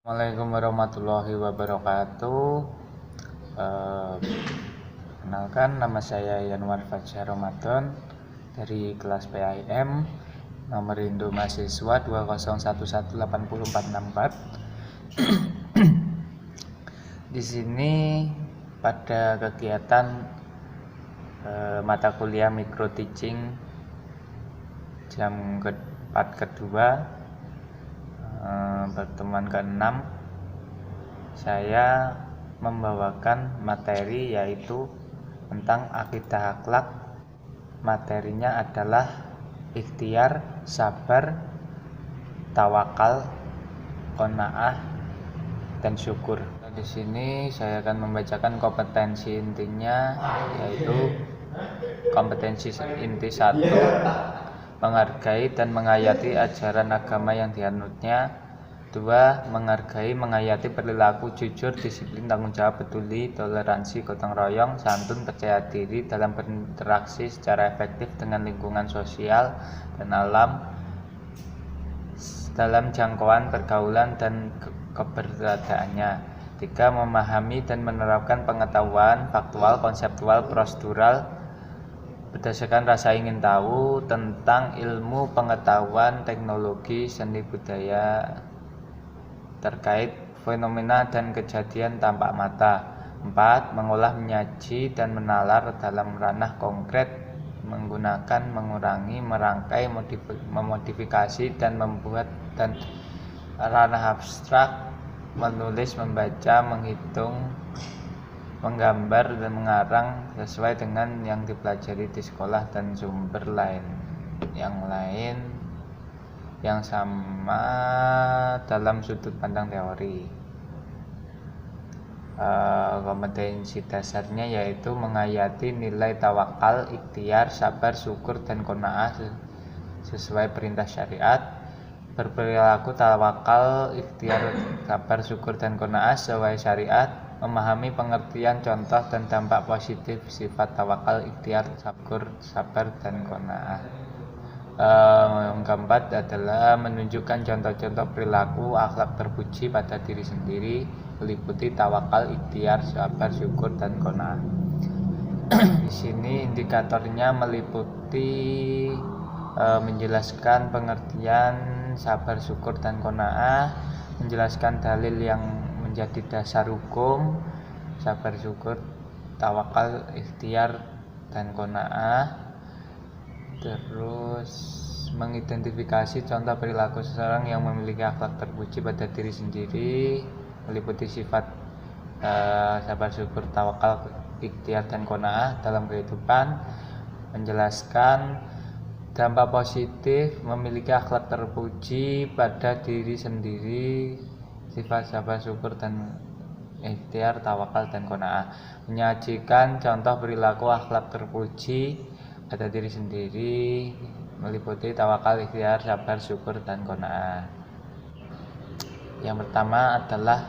Assalamualaikum warahmatullahi wabarakatuh. Kenalkan, nama saya Yanwar Fajar Ramadan dari kelas PAIM, nomor induk mahasiswa 201180464. Di sini pada kegiatan mata kuliah micro teaching jam part kedua, pertemuan ke-6, saya membawakan materi yaitu tentang akidah akhlak. Materinya adalah ikhtiar, sabar, tawakal, qanaah, dan syukur. Di sini saya akan membacakan kompetensi intinya, yaitu kompetensi inti 1, menghargai dan menghayati ajaran agama yang dianutnya. 2. Menghargai, menghayati perilaku jujur, disiplin, tanggung jawab, peduli, toleransi, gotong royong, santun, percaya diri dalam berinteraksi secara efektif dengan lingkungan sosial dan alam dalam jangkauan pergaulan dan keberadaannya. 3. Memahami dan menerapkan pengetahuan faktual, konseptual, prosedural berdasarkan rasa ingin tahu tentang ilmu, pengetahuan, teknologi, seni, budaya terkait fenomena dan kejadian tampak mata. 4. Mengolah, menyaji, dan menalar dalam ranah konkret, menggunakan, mengurangi, merangkai, memodifikasi, dan membuat, dan ranah abstrak, menulis, membaca, menghitung, menggambar, dan mengarang sesuai dengan yang dipelajari di sekolah dan sumber lain yang sama dalam sudut pandang teori. Kompetensi dasarnya yaitu menghayati nilai tawakal, ikhtiar, sabar, syukur, dan qanaah sesuai perintah syariat. Berperilaku tawakal, ikhtiar, sabar, syukur, dan qanaah sesuai syariat. Memahami pengertian, contoh, dan dampak positif sifat tawakal, ikhtiar, syukur, sabar, dan qanaah. Yang keempat adalah menunjukkan contoh-contoh perilaku akhlak terpuji pada diri sendiri, meliputi tawakal, ikhtiar, sabar, syukur, dan qanaah. Di sini indikatornya meliputi menjelaskan pengertian sabar, syukur, dan qanaah, menjelaskan dalil yang menjadi dasar hukum sabar, syukur, tawakal, ikhtiar, dan qanaah. Terus mengidentifikasi contoh perilaku seseorang yang memiliki akhlak terpuji pada diri sendiri, meliputi sifat sabar, syukur, tawakal, ikhtiar, dan qanaah dalam kehidupan. Menjelaskan dampak positif memiliki akhlak terpuji pada diri sendiri, sifat sabar, syukur, dan ikhtiar, tawakal, dan qanaah. Menyajikan contoh perilaku akhlak terpuji pada diri sendiri, meliputi tawakal, ikhtiar, sabar, syukur, dan qanaah. Yang pertama adalah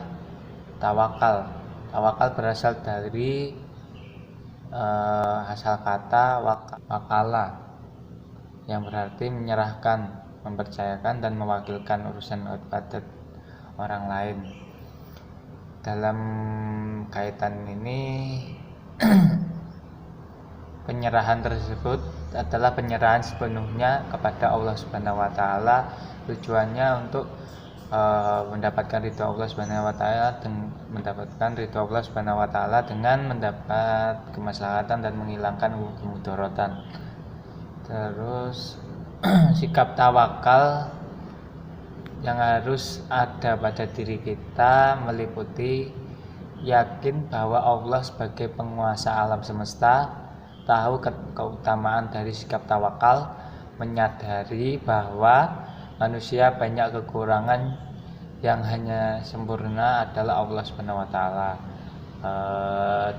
tawakal. Tawakal berasal dari asal kata wakala, yang berarti menyerahkan, mempercayakan, dan mewakilkan urusan pada orang lain. Dalam kaitan ini penyerahan tersebut adalah penyerahan sepenuhnya kepada Allah Subhanahu wa taala. Tujuannya untuk mendapatkan ridho Allah Subhanahu wa taala, dan mendapatkan ridho Allah Subhanahu wa taala dengan mendapat kemaslahatan dan menghilangkan kemudaratan. Terus sikap tawakal yang harus ada pada diri kita meliputi yakin bahwa Allah sebagai penguasa alam semesta, tahu keutamaan dari sikap tawakal, menyadari bahwa manusia banyak kekurangan, yang hanya sempurna adalah Allah Subhanahu wa taala.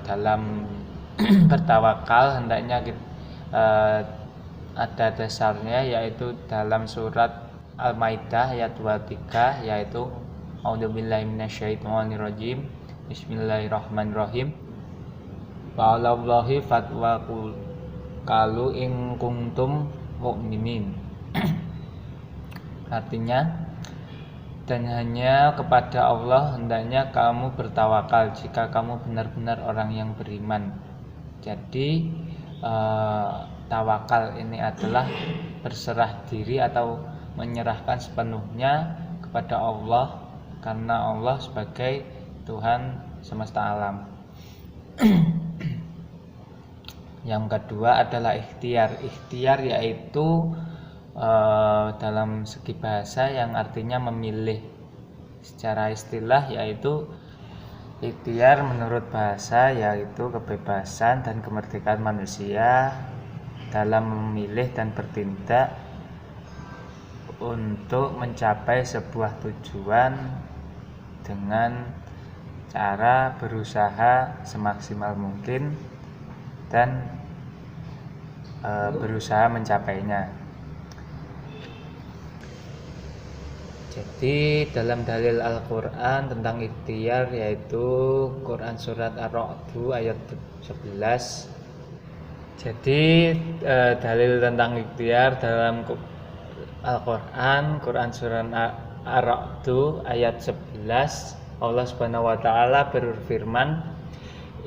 Dalam bertawakal hendaknya ada dasarnya, yaitu dalam surat Al-Maidah ayat 23, yaitu A'udzubillahi minasyaitonirrajim, Bismillahirrahmanirrahim. Wa'alallahi fatwakul kalu in kuntum mu'minin. Artinya, dan hanya kepada Allah hendaknya kamu bertawakal jika kamu benar-benar orang yang beriman. Jadi tawakal ini adalah berserah diri atau menyerahkan sepenuhnya kepada Allah, karena Allah sebagai Tuhan semesta alam. Yang kedua adalah ikhtiar. Ikhtiar yaitu dalam segi bahasa yang artinya memilih. Secara istilah yaitu ikhtiar menurut bahasa yaitu kebebasan dan kemerdekaan manusia dalam memilih dan bertindak untuk mencapai sebuah tujuan dengan cara berusaha semaksimal mungkin dan berusaha mencapainya. Jadi dalam dalil Al-Quran tentang ikhtiar yaitu Quran surat Ar-Ra'd ayat 11. Jadi dalil tentang ikhtiar dalam Al-Quran surat Ar-Ra'd ayat 11, Allah Subhanahu wa taala berfirman,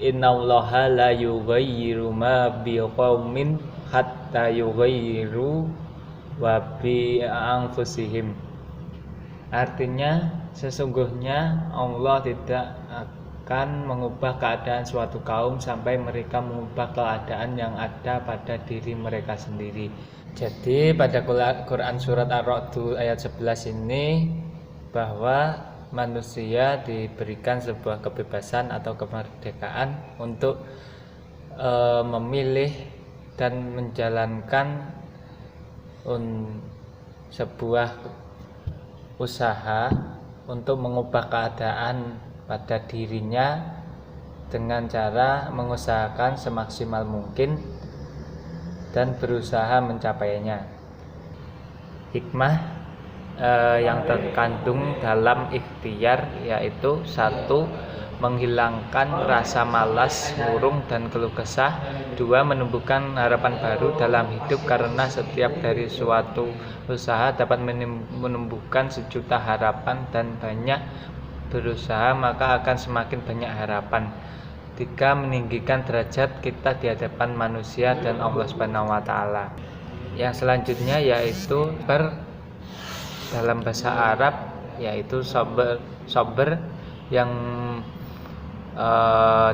"Innallaha la yughayyiru ma biqaumin hatta yughayyiru wa bi anfusihim." Artinya sesungguhnya Allah tidak akan mengubah keadaan suatu kaum sampai mereka mengubah keadaan yang ada pada diri mereka sendiri. Jadi pada Quran surat Ar-Ra'd ayat 11 ini bahwa manusia diberikan sebuah kebebasan atau kemerdekaan untuk memilih dan menjalankan sebuah usaha untuk mengubah keadaan pada dirinya dengan cara mengusahakan semaksimal mungkin dan berusaha mencapainya. Hikmah yang terkandung dalam ikhtiar yaitu 1. Menghilangkan rasa malas, murung dan keluh kesah. 2. Menumbuhkan harapan baru dalam hidup karena setiap dari suatu usaha dapat menumbuhkan sejuta harapan dan banyak berusaha maka akan semakin banyak harapan. 3. Meninggikan derajat kita di hadapan manusia dan Allah Subhanahu wa taala. Yang selanjutnya yaitu dalam bahasa Arab yaitu sabar yang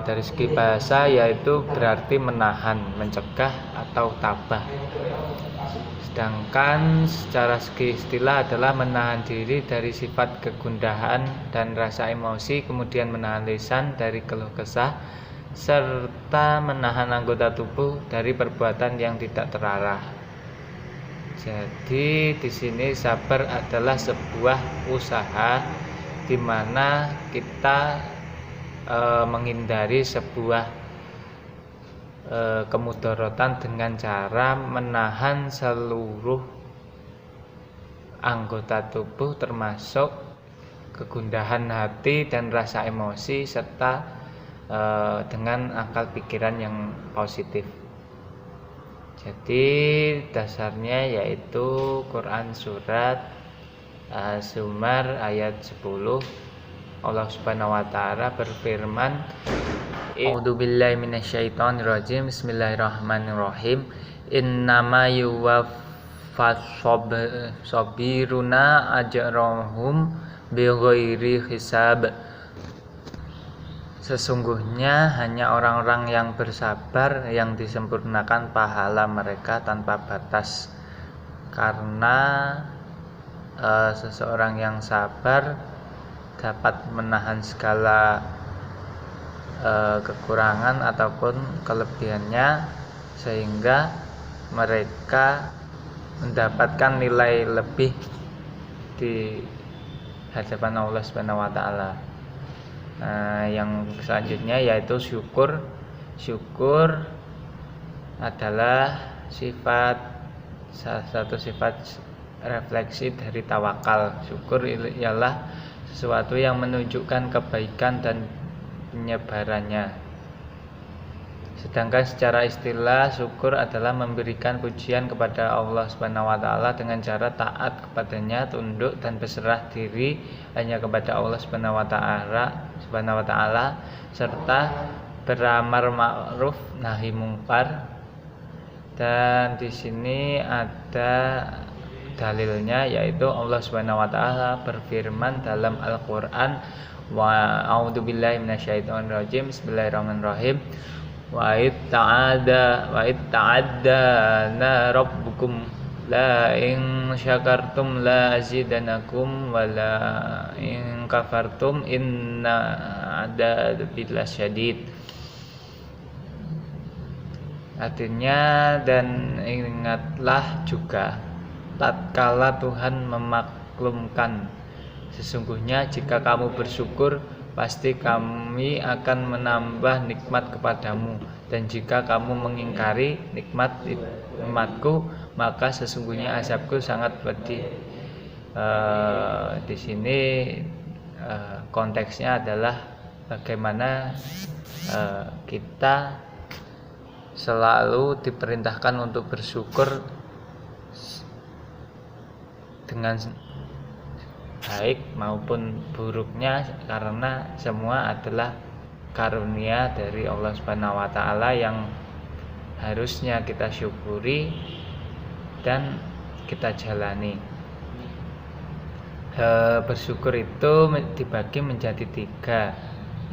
dari segi bahasa yaitu berarti menahan, mencegah atau tabah. Sedangkan secara segi istilah adalah menahan diri dari sifat kegundahan dan rasa emosi, kemudian menahan lisan dari keluh kesah, serta menahan anggota tubuh dari perbuatan yang tidak terarah. Jadi di sini sabar adalah sebuah usaha di mana kita menghindari sebuah kemudaratan dengan cara menahan seluruh anggota tubuh termasuk kegundahan hati dan rasa emosi serta dengan akal pikiran yang positif. Jadi dasarnya yaitu Quran surat Az-Zumar ayat 10. Allah Subhanahu wa taala berfirman, A'udzubillahi minasyaitonirrajim. Bismillahirrahmanirrahim. Innama yuwaffas sabiruna ajrahum bighairi hisab. Sesungguhnya hanya orang-orang yang bersabar yang disempurnakan pahala mereka tanpa batas. Karena seseorang yang sabar dapat menahan segala kekurangan ataupun kelebihannya sehingga mereka mendapatkan nilai lebih di hadapan Allah Subhanahu wa taala. Yang selanjutnya yaitu syukur. Syukur adalah salah satu sifat refleksi dari tawakal. Syukur ialah sesuatu yang menunjukkan kebaikan dan penyebarannya. Sedangkan secara istilah syukur adalah memberikan pujian kepada Allah Subhanahu wa taala dengan cara taat kepadanya, tunduk dan berserah diri hanya kepada Allah Subhanahu wa taala serta beramar ma'ruf nahi mungkar. Dan di sini ada dalilnya, yaitu Allah Subhanahu wa taala berfirman dalam Al-Qur'an, wa a'udzubillahi minasyaitonirrajim, bismillahirrahmanirrahim, wa ta'adda rabbukum la in syakartum la azidanakum wa la in kafartum inna adabi lasyadid. Artinya, dan ingatlah juga tatkala Tuhan memaklumkan, sesungguhnya jika kamu bersyukur pasti kami akan menambah nikmat kepadamu, dan jika kamu mengingkari nikmatku maka sesungguhnya azabku sangat pedih. Di sini konteksnya adalah bagaimana kita selalu diperintahkan untuk bersyukur dengan baik maupun buruknya, karena semua adalah karunia dari Allah Subhanahu wa taala yang harusnya kita syukuri dan kita jalani. Bersyukur itu dibagi menjadi 3,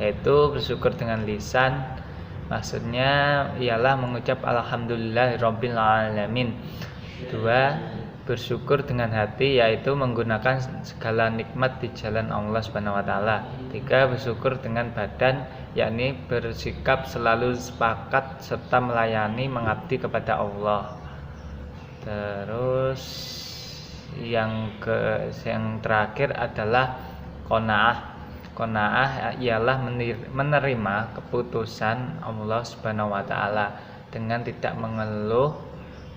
yaitu bersyukur dengan lisan, maksudnya ialah mengucap alhamdulillahirabbil alamin. 2, bersyukur dengan hati, yaitu menggunakan segala nikmat di jalan Allah Subhanahu wa taala. 3, bersyukur dengan badan, yakni bersikap selalu sepakat serta melayani mengabdi kepada Allah. Terus yang terakhir adalah qanaah. Qanaah ialah menerima keputusan Allah Subhanahu wa taala dengan tidak mengeluh,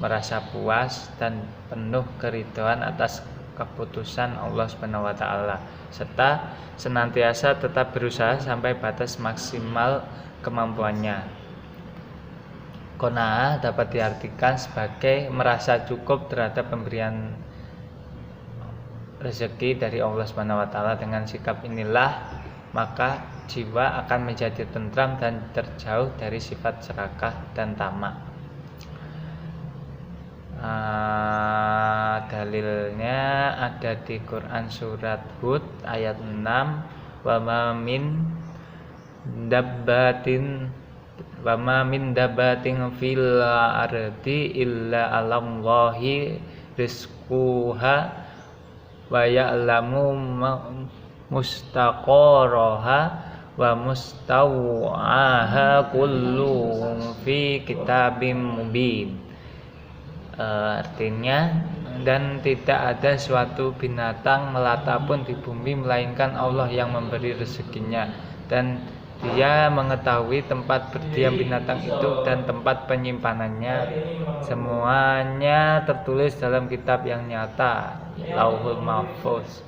merasa puas dan penuh keridhaan atas keputusan Allah Subhanahu wa taala, serta senantiasa tetap berusaha sampai batas maksimal kemampuannya. Qanaah dapat diartikan sebagai merasa cukup terhadap pemberian rezeki dari Allah Subhanahu wa taala. Dengan sikap inilah maka jiwa akan menjadi tentram dan terjauh dari sifat serakah dan tamak. Dalilnya ada di Quran surat Hud ayat 6, wa ma min dabbatin fil ardi illa 'alallahi rizquha wa ya'lamu mustaqaraha wa mustaw'aha kullu fi kitabim mubin. Artinya, dan tidak ada suatu binatang melata pun di bumi melainkan Allah yang memberi rezekinya, dan Dia mengetahui tempat berdiam binatang itu dan tempat penyimpanannya. Semuanya tertulis dalam kitab yang nyata, Lauhul Mahfuz.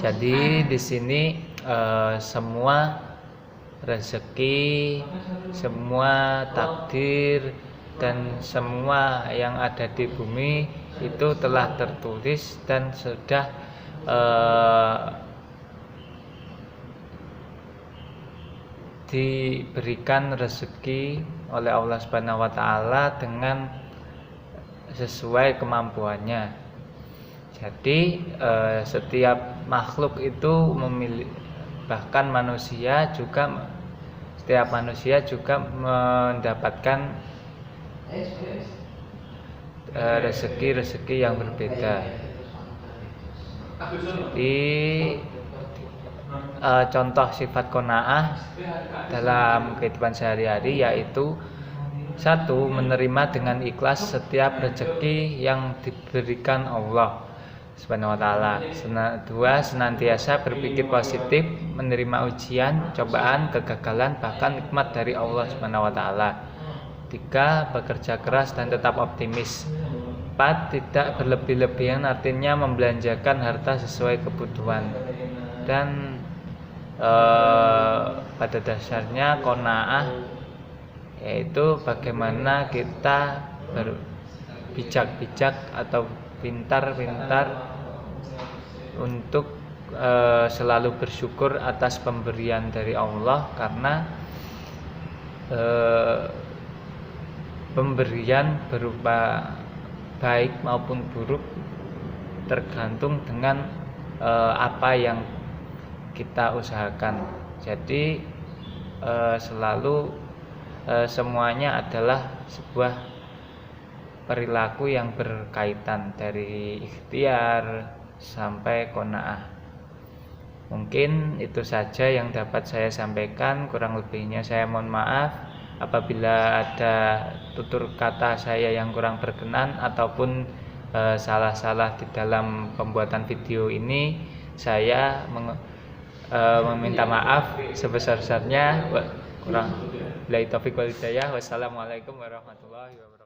Jadi di sini semua rezeki, semua takdir dan semua yang ada di bumi itu telah tertulis dan sudah diberikan rezeki oleh Allah Subhanahu wa taala dengan sesuai kemampuannya. Jadi setiap makhluk itu memiliki, bahkan manusia juga, setiap manusia juga mendapatkan rezeki-rezeki yang berbeda. Jadi contoh sifat qanaah dalam kehidupan sehari-hari yaitu 1. Menerima dengan ikhlas setiap rezeki yang diberikan Allah Subhanahu wa taala. 2. Senantiasa berpikir positif, menerima ujian, cobaan, kegagalan, bahkan nikmat dari Allah Subhanahu wa taala. 3. Bekerja keras dan tetap optimis. 4. Tidak berlebih-lebihan, artinya membelanjakan harta sesuai kebutuhan. Dan pada dasarnya qanaah yaitu bagaimana kita bijak-bijak atau pintar-pintar untuk selalu bersyukur atas pemberian dari Allah, karena pemberian berupa baik maupun buruk tergantung dengan apa yang kita usahakan. Jadi selalu semuanya adalah sebuah perilaku yang berkaitan dari ikhtiar sampai qanaah. Mungkin itu saja yang dapat saya sampaikan, kurang lebihnya saya mohon maaf apabila ada tutur kata saya yang kurang berkenan ataupun salah-salah di dalam pembuatan video ini. Saya meminta maaf sebesar-besarnya. Kurang billahi taufiq wal hidayah. Wassalamualaikum warahmatullahi wabarakatuh.